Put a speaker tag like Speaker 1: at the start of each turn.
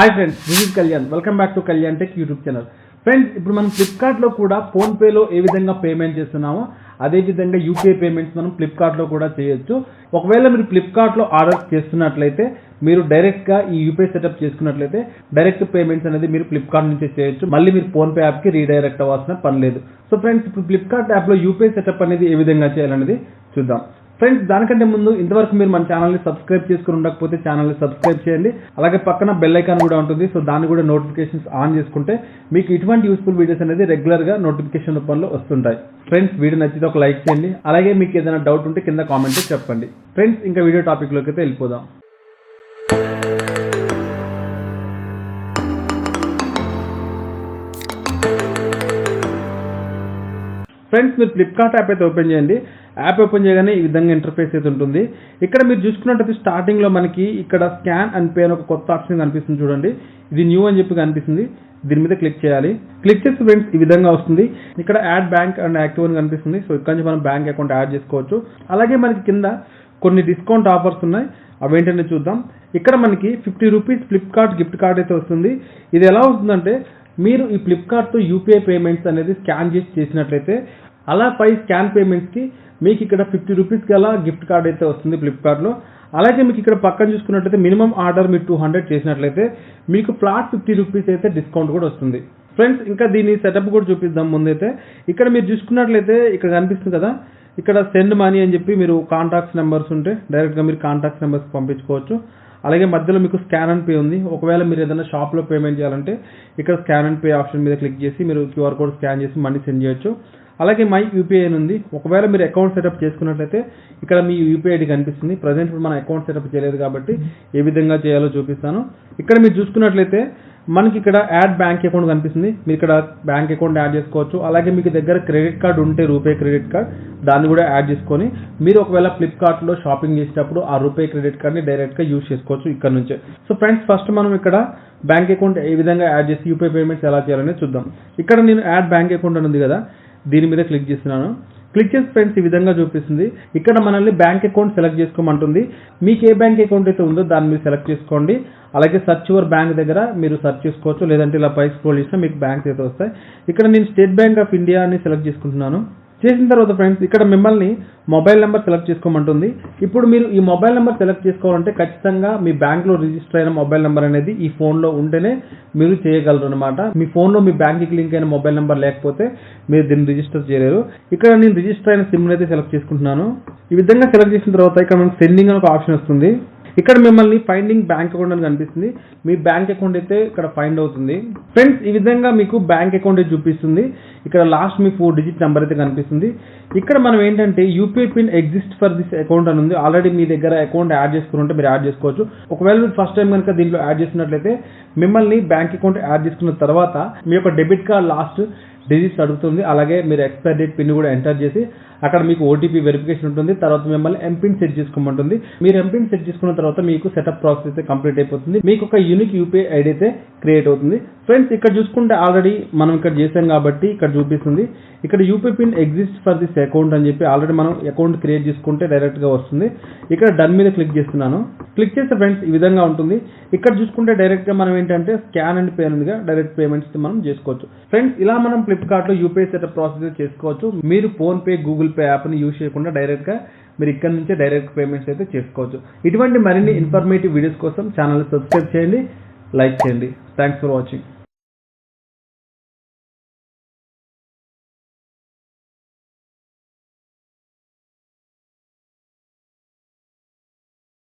Speaker 1: Hi friends, this is Kalyan. Welcome back to Kalyan tech YouTube channel. Friends, ఇప్పుడు మనం ఫ్లిప్కార్ట్లో కూడా ఫోన్పేలో ఏ విధంగా పేమెంట్ చేస్తున్నామో అదే విధంగా యూపీఐ పేమెంట్స్ మనం ఫ్లిప్కార్ట్లో కూడా చేయొచ్చు. ఒకవేళ మీరు ఫ్లిప్కార్ట్లో ఆర్డర్ చేస్తున్నట్లయితే మీరు డైరెక్ట్గా ఈ యూపీఐ సెటప్ చేసుకున్నట్లయితే డైరెక్ట్ పేమెంట్స్ అనేది మీరు ఫ్లిప్కార్ట్ నుంచి చేయొచ్చు. మళ్ళీ మీరు ఫోన్పే యాప్కి రీడైరెక్ట్ అవ్వాల్సిన పని లేదు. సో ఫ్రెండ్స్, ఇప్పుడు ఫ్లిప్కార్ట్ యాప్లో యూపీఐ సెటప్ అనేది ఏ విధంగా చేయాలనేది చూద్దాం. ఫ్రెండ్స్, దానికంటే ముందు ఇంతవరకు మీరు మన ఛానల్ని సబ్స్క్రైబ్ చేసుకుని ఉండకపోతే ఛానల్ని సబ్స్క్రైబ్ చేయండి. అలాగే పక్కన బెల్ ఐకాన్ కూడా ఉంటుంది. సో దాన్ని కూడా నోటిఫికేషన్స్ ఆన్ చేసుకుంటే మీకు ఇటువంటి యూస్ఫుల్ వీడియోస్ అనేది రెగ్యులర్గా నోటిఫికేషన్ రూపంలో వస్తుంటాయి. ఫ్రెండ్స్, వీడియో నచ్చితే ఒక లైక్ చేయండి. అలాగే మీకు ఏదైనా డౌట్ ఉంటే కింద కామెంట్ చెప్పండి. ఫ్రెండ్స్, ఇంకా వీడియో టాపిక్లోకి అయితే వెళ్ళిపోదాం. ఫ్రెండ్స్, మీరు ఫ్లిప్కార్ట్ యాప్ అయితే ఓపెన్ చేయండి. యాప్ ఓపెన్ చేయగానే ఈ విధంగా ఇంటర్ఫేస్ అయితే ఉంటుంది. ఇక్కడ మీరు చూసుకున్నట్టయితే స్టార్టింగ్లో మనకి ఇక్కడ స్కాన్ అండ్ పే అని ఒక కొత్త ఆప్షన్ కనిపిస్తుంది. చూడండి, ఇది న్యూ అని చెప్పి కనిపిస్తుంది. దీని మీద క్లిక్ చేయాలి. క్లిక్ చేస్తే ఫ్రెండ్స్ ఈ విధంగా వస్తుంది. ఇక్కడ యాడ్ బ్యాంక్ అండ్ యాక్టివ్ అని కనిపిస్తుంది. సో ఇక్కడ నుంచి మనం బ్యాంక్ అకౌంట్ యాడ్ చేసుకోవచ్చు. అలాగే మనకి కింద కొన్ని డిస్కౌంట్ ఆఫర్స్ ఉన్నాయి. అవేంటనే చూద్దాం. ఇక్కడ మనకి 50 రూపీస్ ఫ్లిప్కార్ట్ గిఫ్ట్ కార్డ్ అయితే వస్తుంది. ఇది ఎలా వస్తుందంటే, మీరు ఈ ఫ్లిప్కార్ట్తో యూపీఐ పేమెంట్స్ అనేది స్కాన్ చేసినట్లయితే అలా 5 స్కాన్ పేమెంట్స్కి మీకు ఇక్కడ 50 రూపీస్ గల గిఫ్ట్ కార్డ్ అయితే వస్తుంది ఫ్లిప్కార్ట్లో. అలాగే మీకు ఇక్కడ పక్కన చూసుకున్నట్లయితే మినిమం ఆర్డర్ మీరు 200 చేసినట్లయితే మీకు ఫ్లాట్ 50 రూపీస్ అయితే డిస్కౌంట్ కూడా వస్తుంది. ఫ్రెండ్స్, ఇంకా దీని సెటప్ కూడా చూపిద్దాం. ముందైతే ఇక్కడ మీరు చూసుకున్నట్లయితే ఇక్కడ కనిపిస్తుంది కదా, ఇక్కడ సెండ్ మనీ అని చెప్పి మీరు కాంటాక్ట్స్ నెంబర్స్ ఉంటే డైరెక్ట్గా మీరు కాంటాక్ట్స్ నెంబర్స్ పంపించుకోవచ్చు. అలాగే మధ్యలో మీకు స్కాన్ అండ్ పే ఉంది. ఒకవేళ మీరు ఏదైనా షాప్లో పేమెంట్ చేయాలంటే ఇక్కడ స్కాన్ అండ్ పే ఆప్షన్ మీద క్లిక్ చేసి మీరు క్యూఆర్ కోడ్ స్కాన్ చేసి మనీ సెండ్ చేయొచ్చు. అలాగే మై యూపీఐ ఉంది. ఒకవేళ మీరు అకౌంట్ సెటప్ చేసుకున్నట్లయితే ఇక్కడ మీ యూపీఐ ఐడి కనిపిస్తుంది. ప్రజెంట్ ఇప్పుడు మన అకౌంట్ సెటప్ చేయలేదు కాబట్టి ఏ విధంగా చేయాలో చూపిస్తాను. ఇక్కడ మీరు చూసుకున్నట్లయితే మనకి ఇక్కడ యాడ్ బ్యాంక్ అకౌంట్ కనిపిస్తుంది. మీరు ఇక్కడ బ్యాంక్ అకౌంట్ యాడ్ చేసుకోవచ్చు. అలాగే మీకు దగ్గర క్రెడిట్ కార్డ్ ఉంటే రూపే క్రెడిట్ కార్డ్ దాన్ని కూడా యాడ్ చేసుకొని మీరు ఒకవేళ ఫ్లిప్కార్ట్లో షాపింగ్ చేసేటప్పుడు ఆ రూపే క్రెడిట్ కార్డ్ని డైరెక్ట్గా యూజ్ చేసుకోవచ్చు ఇక్కడ నుంచే. సో ఫ్రెండ్స్, ఫస్ట్ మనం ఇక్కడ బ్యాంక్ అకౌంట్ ఏ విధంగా యాడ్ చేసి యూపీఐ పేమెంట్స్ ఎలా చేయాలనేది చూద్దాం. ఇక్కడ నేను యాడ్ బ్యాంక్ అకౌంట్ అని ఉంది కదా, దీని మీద క్లిక్ చేస్తున్నాను. క్లిక్ చేసి ఫ్రెండ్స్ ఈ విధంగా చూపిస్తుంది. ఇక్కడ మనల్ని బ్యాంక్ అకౌంట్ సెలెక్ట్ చేసుకోమంటుంది. మీకు ఏ బ్యాంక్ అకౌంట్ అయితే ఉందో దాన్ని మీరు సెలెక్ట్ చేసుకోండి. అలాగే సర్చ్ యువర్ బ్యాంక్ దగ్గర మీరు సెర్చ్ చేసుకోవచ్చు. లేదంటే ఇలా పైకి స్క్రోల్ చేసినా మీకు బ్యాంక్స్ అయితే వస్తాయి. ఇక్కడ నేను స్టేట్ బ్యాంక్ ఆఫ్ ఇండియా అని సెలెక్ట్ చేసుకుంటున్నాను. చేసిన తర్వాత ఫ్రెండ్స్ ఇక్కడ మిమ్మల్ని మొబైల్ నెంబర్ సెలెక్ట్ చేసుకోమంటుంది. ఇప్పుడు మీరు ఈ మొబైల్ నెంబర్ సెలెక్ట్ చేసుకోవాలంటే ఖచ్చితంగా మీ బ్యాంక్లో రిజిస్టర్ అయిన మొబైల్ నెంబర్ అనేది ఈ ఫోన్లో ఉంటేనే మీరు చేయగలరు అనమాట. మీ ఫోన్లో మీ బ్యాంక్కి లింక్ అయిన మొబైల్ నెంబర్ లేకపోతే మీరు దీన్ని రిజిస్టర్ చేయలేరు. ఇక్కడ నేను రిజిస్టర్ అయిన సిమ్ అయితే సెలెక్ట్ చేసుకుంటున్నాను. ఈ విధంగా సెలెక్ట్ చేసిన తర్వాత ఇక్కడ మనకు సెండింగ్ అని ఒక ఆప్షన్ వస్తుంది. ఇక్కడ మిమ్మల్ని ఫైండింగ్ బ్యాంక్ అకౌంట్ అని కనిపిస్తుంది. మీ బ్యాంక్ అకౌంట్ అయితే ఇక్కడ ఫైండ్ అవుతుంది. ఫ్రెండ్స్, ఈ విధంగా మీకు బ్యాంక్ అకౌంట్ అయితే చూపిస్తుంది. ఇక్కడ లాస్ట్ మీ 4 డిజిట్ నెంబర్ అయితే కనిపిస్తుంది. ఇక్కడ మనం ఏంటంటే UPI pin exist for this account అని ఉంది. ఆల్రెడీ మీ దగ్గర అకౌంట్ యాడ్ చేసుకుని ఉంటే మీరు యాడ్ చేసుకోవచ్చు. ఒకవేళ మీరు ఫస్ట్ టైం కనుక దీంట్లో యాడ్ చేసినట్లయితే మిమ్మల్ని బ్యాంక్ అకౌంట్ యాడ్ చేసుకున్న తర్వాత మీ యొక్క డెబిట్ కార్డ్ లాస్ట్ డిజిట్స్ అడుగుతుంది. అలాగే మీరు ఎక్స్పైర్ డేట్ పిన్ కూడా ఎంటర్ చేసి అక్కడ మీకు ఓటీపీ వెరిఫికేషన్ ఉంటుంది. తర్వాత మిమ్మల్ని ఎంపిన్ సెట్ చేసుకోమంటుంది. మీరు ఎంపిన్ సెట్ చేసుకున్న తర్వాత మీకు సెటప్ ప్రాసెస్ అయితే కంప్లీట్ అయిపోతుంది. మీకు ఒక యూనిక్ యూపీఐ ఐడి అయితే క్రియేట్ అవుతుంది. ఫ్రెండ్స్, ఇక్కడ చూసుకుంటే ఆల్రెడీ మనం ఇక్కడ చేసాం కాబట్టి ఇక్కడ చూపిస్తుంది. ఇక్కడ UPI pin exist for this account అని చెప్పి ఆల్రెడీ మనం అకౌంట్ క్రియేట్ చేసుకుంటే డైరెక్ట్గా వస్తుంది. ఇక్కడ డన్ మీద క్లిక్ చేస్తున్నాను. క్లిక్ చేస్తే ఫ్రెండ్స్ ఈ విధంగా ఉంటుంది. ఇక్కడ చూసుకుంటే డైరెక్ట్గా మనం ఏంటంటే స్కాన్ అండ్ పే ఉందిగా, డైరెక్ట్ పేమెంట్స్ మనం చేసుకోవచ్చు. ఫ్రెండ్స్, ఇలా మనం ఫ్లిప్కార్ట్లో యూపీఐ సెటప్ ప్రాసెస్ చేసుకోవచ్చు. మీరు ఫోన్పే, గూగుల్ పే యాప్ని యూజ్ చేయకుండా డైరెక్ట్గా మీరు ఇక్కడ నుంచే డైరెక్ట్ పేమెంట్స్ అయితే చేసుకోవచ్చు. ఇటువంటి మరిన్ని ఇన్ఫర్మేటివ్ వీడియోస్ కోసం ఛానల్ని సబ్స్క్రైబ్ చేయండి, లైక్ చేయండి. Thanks for watching.